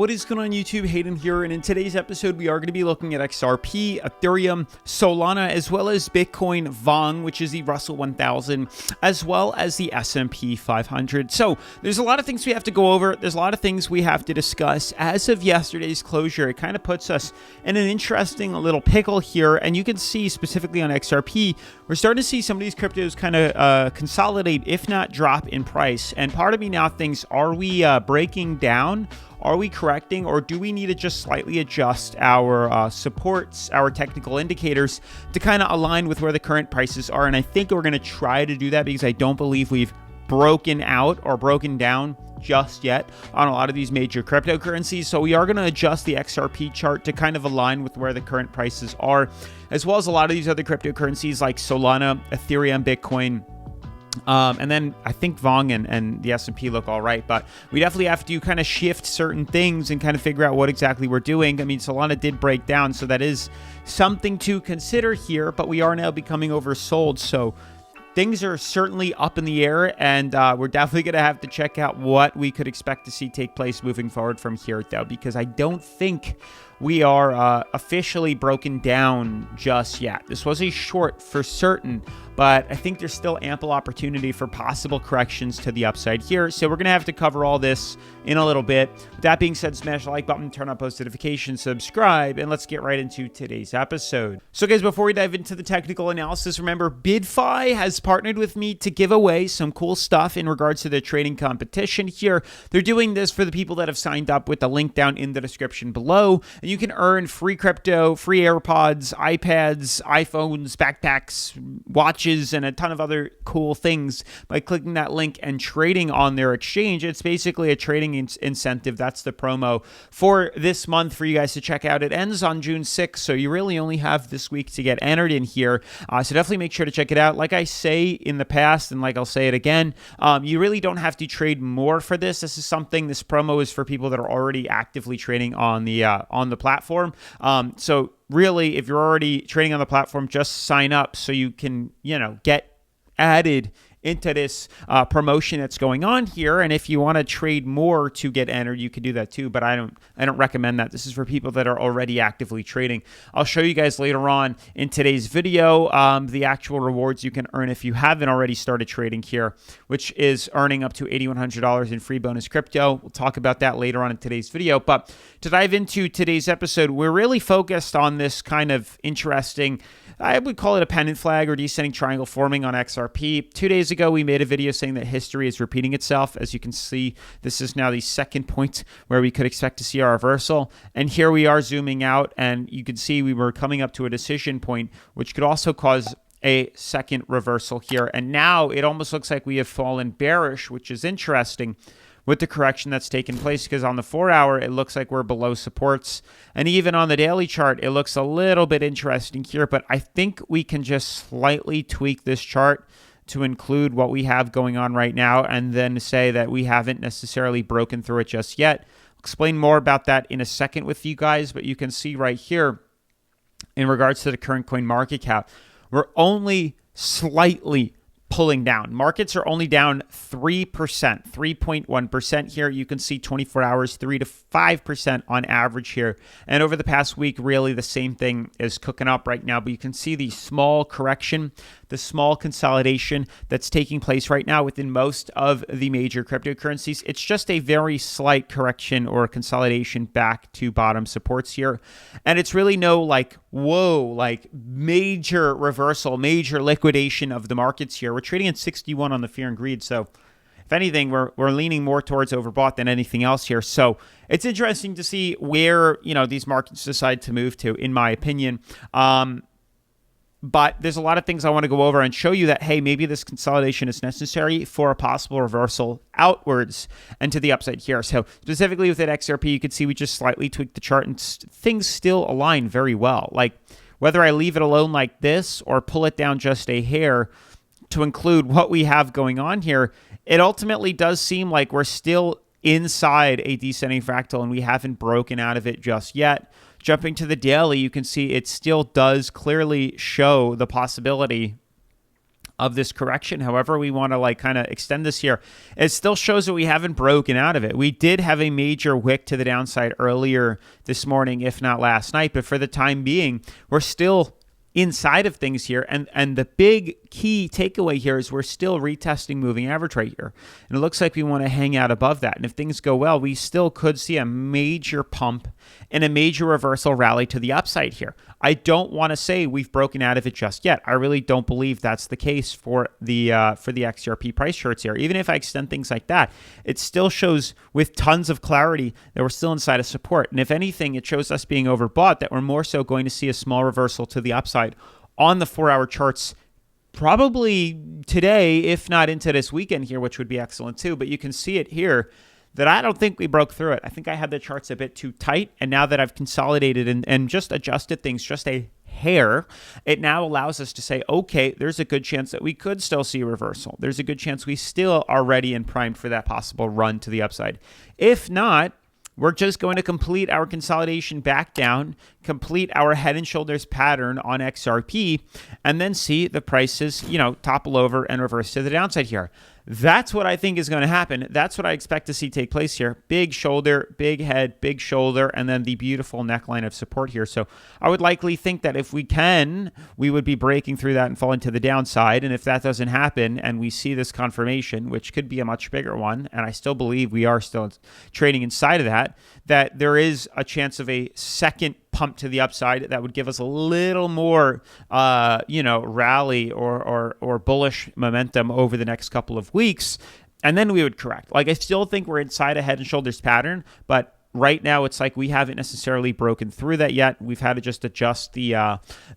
What is going on YouTube? Hayden here, and in today's episode we are going to be looking at XRP, Ethereum, Solana, as well as Bitcoin, VONG, which is the Russell 1000, as well as the S&P 500. So there's a lot of things we have to go over. There's a lot of things we have to discuss. As of yesterday's closure, it kind of puts us in an interesting little pickle here, and you can see specifically on XRP, we're starting to see some of these cryptos kind of consolidate, if not drop in price. And part of me now thinks, are we breaking down? Are we correcting, or do we need to just slightly adjust our supports, our technical indicators to kind of align with where the current prices are? And I think we're going to try to do that because I don't believe we've broken out or broken down just yet on a lot of these major cryptocurrencies. So we are going to adjust the XRP chart to kind of align with where the current prices are, as well as a lot of these other cryptocurrencies like Solana, Ethereum, Bitcoin. And then I think VONG and the S&P look all right, but we definitely have to kind of shift certain things and kind of figure out what exactly we're doing. I mean, Solana did break down, so that is something to consider here, but we are now becoming oversold. So things are certainly up in the air, and we're definitely going to have to check out what we could expect to see take place moving forward from here, though, because I don't think we are officially broken down just yet. This was a short for certain, but I think there's still ample opportunity for possible corrections to the upside here. So we're going to have to cover all this in a little bit. With that being said, smash the like button, turn on post notifications, subscribe, and let's get right into today's episode. So guys, before we dive into the technical analysis, remember BidFi has partnered with me to give away some cool stuff in regards to their trading competition here. They're doing this for the people that have signed up with the link down in the description below. And you can earn free crypto, free AirPods, iPads, iPhones, backpacks, watches, and a ton of other cool things by clicking that link and trading on their exchange. It's basically a trading incentive. That's the promo for this month for you guys to check out. It ends on June 6th, so you really only have this week to get entered in here. So definitely make sure to check it out. Like I say in the past, and like I'll say it again, you really don't have to trade more for this. This promo is for people that are already actively trading on the platform. So really, if you're already trading on the platform, just sign up so you can, get added into this promotion that's going on here. And if you want to trade more to get entered, you can do that too, but I don't recommend that. This is for people that are already actively trading. I'll show you guys later on in today's video the actual rewards you can earn if you haven't already started trading here, which is earning up to $8,100 in free bonus crypto. We'll talk about that later on in today's video. But to dive into today's episode, we're really focused on this kind of interesting, I would call it a pennant flag or descending triangle forming on XRP. 2 days ago, we made a video saying that history is repeating itself. As you can see, this is now the second point where we could expect to see our reversal. And here we are zooming out, and you can see we were coming up to a decision point, which could also cause a second reversal here. And now it almost looks like we have fallen bearish, which is interesting with the correction that's taken place, because on the 4-hour, it looks like we're below supports. And even on the daily chart, it looks a little bit interesting here, but I think we can just slightly tweak this chart to include what we have going on right now, and then say that we haven't necessarily broken through it just yet. I'll explain more about that in a second with you guys, but you can see right here, in regards to the current coin market cap, we're only slightly pulling down. Markets are only down 3%, 3.1% here. You can see 24 hours, 3 to 5% on average here. And over the past week, really the same thing is cooking up right now. But you can see the small correction, the small consolidation that's taking place right now within most of the major cryptocurrencies. It's just a very slight correction or consolidation back to bottom supports here. And it's really no major reversal, major liquidation of the markets here. We're trading at 61 on the fear and greed. So if anything, we're leaning more towards overbought than anything else here. So it's interesting to see where, these markets decide to move to, in my opinion. But there's a lot of things I want to go over and show you that, hey, maybe this consolidation is necessary for a possible reversal outwards and to the upside here. So specifically with that XRP, you can see we just slightly tweaked the chart and things still align very well. Like whether I leave it alone like this or pull it down just a hair to include what we have going on here, it ultimately does seem like we're still inside a descending fractal and we haven't broken out of it just yet. Jumping to the daily, you can see it still does clearly show the possibility of this correction, however we want to like kind of extend this here, it still shows that we haven't broken out of it. We did have a major wick to the downside earlier this morning, if not last night, but for the time being, we're still inside of things here. And the big key takeaway here is we're still retesting moving average right here. And it looks like we want to hang out above that. And if things go well, we still could see a major pump and a major reversal rally to the upside here. I don't want to say we've broken out of it just yet. I really don't believe that's the case for the XRP price charts here. Even if I extend things like that, it still shows with tons of clarity that we're still inside of support. And if anything, it shows us being overbought, that we're more so going to see a small reversal to the upside on the 4-hour charts probably today, if not into this weekend here, which would be excellent too. But you can see it here that I don't think we broke through it. I think I had the charts a bit too tight. And now that I've consolidated and just adjusted things just a hair, it now allows us to say, okay, there's a good chance that we could still see a reversal. There's a good chance we still are ready and primed for that possible run to the upside. If not, we're just going to complete our consolidation back down, complete our head and shoulders pattern on XRP, and then see the prices, topple over and reverse to the downside here. That's what I think is going to happen. That's what I expect to see take place here. Big shoulder, big head, big shoulder, and then the beautiful neckline of support here. So I would likely think that if we can, we would be breaking through that and falling to the downside. And if that doesn't happen and we see this confirmation, which could be a much bigger one, and I still believe we are still trading inside of that there is a chance of a second pump to the upside that would give us a little more, rally or bullish momentum over the next couple of weeks, and then we would correct. Like, I still think we're inside a head and shoulders pattern, but right now it's like we haven't necessarily broken through that yet. We've had to just adjust the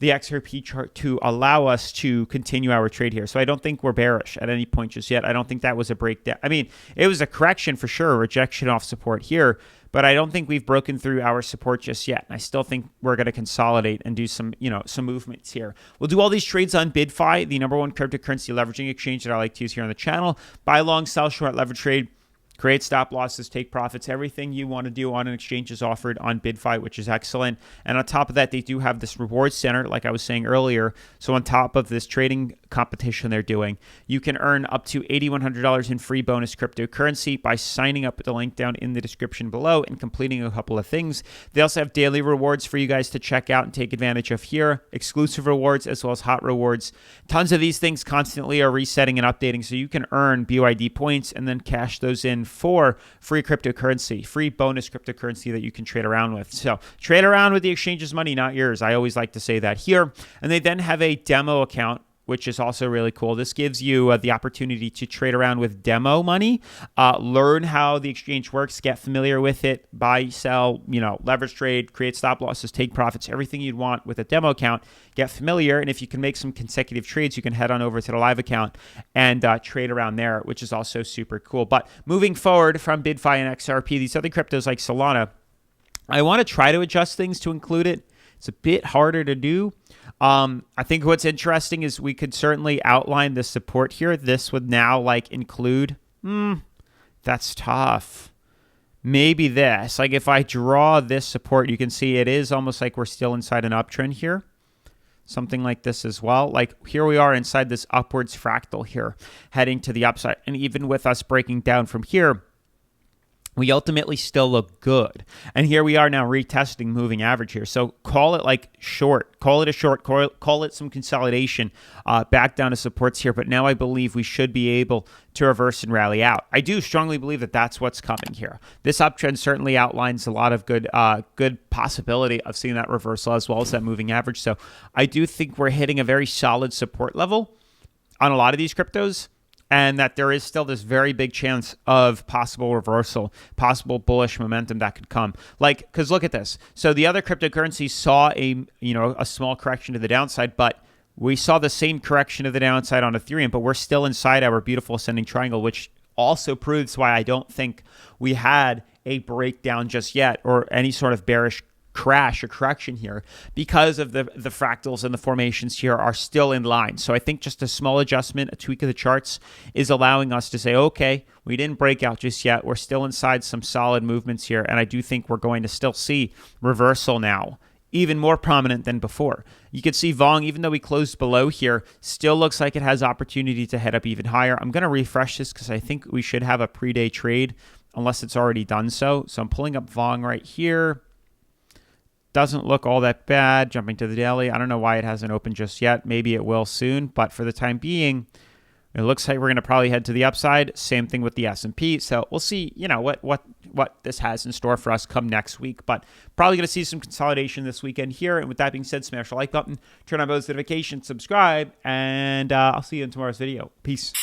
XRP chart to allow us to continue our trade here. So I don't think we're bearish at any point just yet. I don't think that was a breakdown. I mean, it was a correction for sure, a rejection off support here, but I don't think we've broken through our support just yet. And I still think we're going to consolidate and do some movements here. We'll do all these trades on Bidfi, the #1 cryptocurrency leveraging exchange that I like to use here on the channel. Buy long, sell short, leverage trade. Create stop losses, take profits. Everything you want to do on an exchange is offered on Bidfi, which is excellent. And on top of that, they do have this reward center, like I was saying earlier. So on top of this trading competition they're doing, you can earn up to $8,100 in free bonus cryptocurrency by signing up with the link down in the description below and completing a couple of things. They also have daily rewards for you guys to check out and take advantage of here, exclusive rewards as well as hot rewards. Tons of these things constantly are resetting and updating, so you can earn BYD points and then cash those in for free cryptocurrency, free bonus cryptocurrency that you can trade around with. So trade around with the exchange's money, not yours. I always like to say that here. And they then have a demo account, which is also really cool. This gives you the opportunity to trade around with demo money, learn how the exchange works, get familiar with it, buy, sell, leverage trade, create stop losses, take profits, everything you'd want with a demo account. Get familiar, and if you can make some consecutive trades, you can head on over to the live account and trade around there, which is also super cool. But moving forward from Bidfi and XRP, these other cryptos like Solana, I want to try to adjust things to include it. It's a bit harder to do. I think what's interesting is we could certainly outline the support here. This would now include, that's tough. Maybe this, if I draw this support, you can see it is almost like we're still inside an uptrend here. Something like this as well. Here we are inside this upwards fractal here, heading to the upside. And even with us breaking down from here, we ultimately still look good. And here we are now retesting moving average here. So call it short, call it a short, call it some consolidation back down to supports here. But now I believe we should be able to reverse and rally out. I do strongly believe that that's what's coming here. This uptrend certainly outlines a lot of good possibility of seeing that reversal as well as that moving average. So I do think we're hitting a very solid support level on a lot of these cryptos, and that there is still this very big chance of possible reversal, possible bullish momentum that could come. Because look at this. So the other cryptocurrencies saw a small correction to the downside, but we saw the same correction to the downside on Ethereum, but we're still inside our beautiful ascending triangle, which also proves why I don't think we had a breakdown just yet or any sort of bearish crash or correction here, because of the fractals and the formations here are still in line. So I think just a small adjustment, a tweak of the charts is allowing us to say, okay, we didn't break out just yet. We're still inside some solid movements here. And I do think we're going to still see reversal now even more prominent than before. You can see Vong, even though we closed below here, still looks like it has opportunity to head up even higher. I'm going to refresh this because I think we should have a pre-day trade unless it's already done so. So I'm pulling up Vong right here. Doesn't look all that bad. Jumping to the daily. I don't know why it hasn't opened just yet. Maybe it will soon. But for the time being, it looks like we're going to probably head to the upside. Same thing with the S&P. So we'll see, what this has in store for us come next week. But probably going to see some consolidation this weekend here. And with that being said, smash the like button, turn on those notifications, subscribe, and I'll see you in tomorrow's video. Peace.